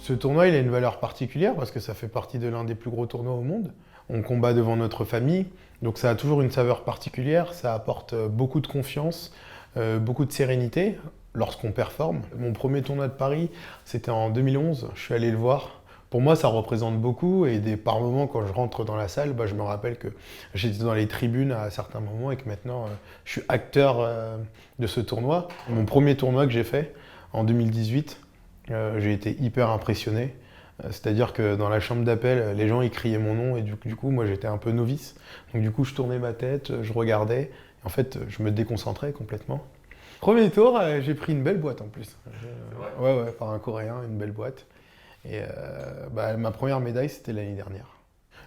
Ce tournoi, il a une valeur particulière parce que ça fait partie de l'un des plus gros tournois au monde. On combat devant notre famille, donc ça a toujours une saveur particulière, ça apporte beaucoup de confiance, beaucoup de sérénité lorsqu'on performe. Mon premier tournoi de Paris, c'était en 2011, je suis allé le voir. Pour moi, ça représente beaucoup et par moments, quand je rentre dans la salle, je me rappelle que j'étais dans les tribunes à certains moments et que maintenant, je suis acteur de ce tournoi. Mon premier tournoi que j'ai fait, en 2018, j'ai été hyper impressionné. C'est-à-dire que dans la chambre d'appel, les gens ils criaient mon nom et du coup, moi j'étais un peu novice. Donc du coup, je tournais ma tête, je regardais. Et en fait, je me déconcentrais complètement. Premier tour, j'ai pris une belle boîte en plus. Ouais, par un Coréen, une belle boîte. Et ma première médaille, c'était l'année dernière.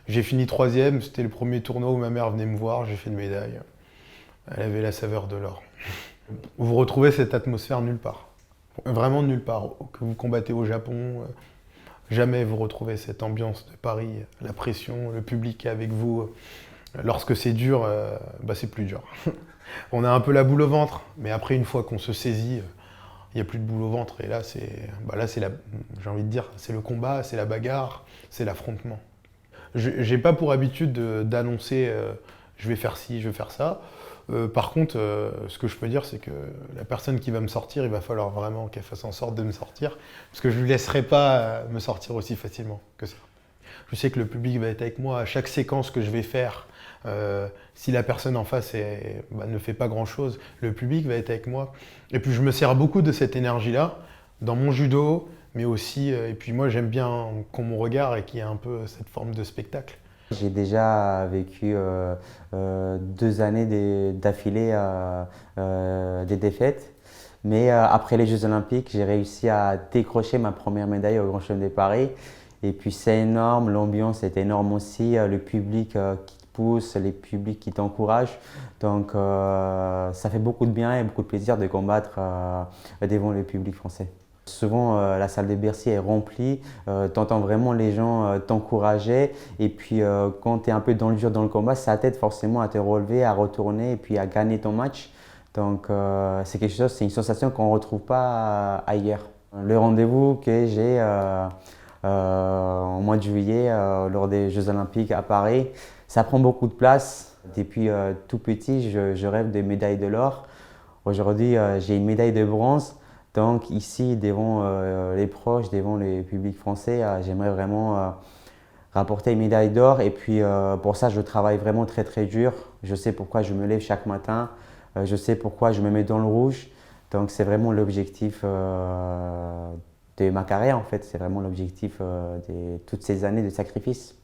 J'ai fini troisième, c'était le premier tournoi où ma mère venait me voir, j'ai fait une médaille. Elle avait la saveur de l'or. Vous retrouvez cette atmosphère nulle part. Vraiment nulle part. Que vous combattez au Japon, jamais vous retrouvez cette ambiance de Paris, la pression, le public qui est avec vous. Lorsque c'est dur, c'est plus dur. On a un peu la boule au ventre, mais après, une fois qu'on se saisit, il n'y a plus de boule au ventre. Et là, j'ai envie de dire, c'est le combat, c'est la bagarre, c'est l'affrontement. J'ai pas pour habitude d'annoncer je vais faire ci, je vais faire ça. Par contre, ce que je peux dire, c'est que la personne qui va me sortir, il va falloir vraiment qu'elle fasse en sorte de me sortir, parce que je ne lui laisserai pas me sortir aussi facilement que ça. Je sais que le public va être avec moi à chaque séquence que je vais faire. Si la personne en face ne fait pas grand-chose, le public va être avec moi. Et puis je me sers beaucoup de cette énergie-là dans mon judo, mais aussi, et puis moi j'aime bien qu'on me regarde et qu'il y ait un peu cette forme de spectacle. J'ai déjà vécu 2 années d'affilée des défaites. Mais après les Jeux Olympiques, j'ai réussi à décrocher ma première médaille au Grand Chelem de Paris. Et puis c'est énorme, l'ambiance est énorme aussi, le public qui te pousse, les publics qui t'encouragent. Donc ça fait beaucoup de bien et beaucoup de plaisir de combattre devant le public français. Souvent, la salle de Bercy est remplie, tu entends vraiment les gens t'encourager et puis quand tu es un peu dans le dur dans le combat, ça t'aide forcément à te relever, à retourner et puis à gagner ton match. Donc c'est une sensation qu'on ne retrouve pas ailleurs. Le rendez-vous que j'ai au mois de juillet lors des Jeux Olympiques à Paris, ça prend beaucoup de place. Depuis tout petit, je rêve de médaille de l'or. Aujourd'hui, j'ai une médaille de bronze. Donc ici, devant les proches, devant le public français, j'aimerais vraiment rapporter une médaille d'or. Et puis pour ça, je travaille vraiment très très dur. Je sais pourquoi je me lève chaque matin. Je sais pourquoi je me mets dans le rouge. Donc c'est vraiment l'objectif de ma carrière en fait. C'est vraiment l'objectif de toutes ces années de sacrifice.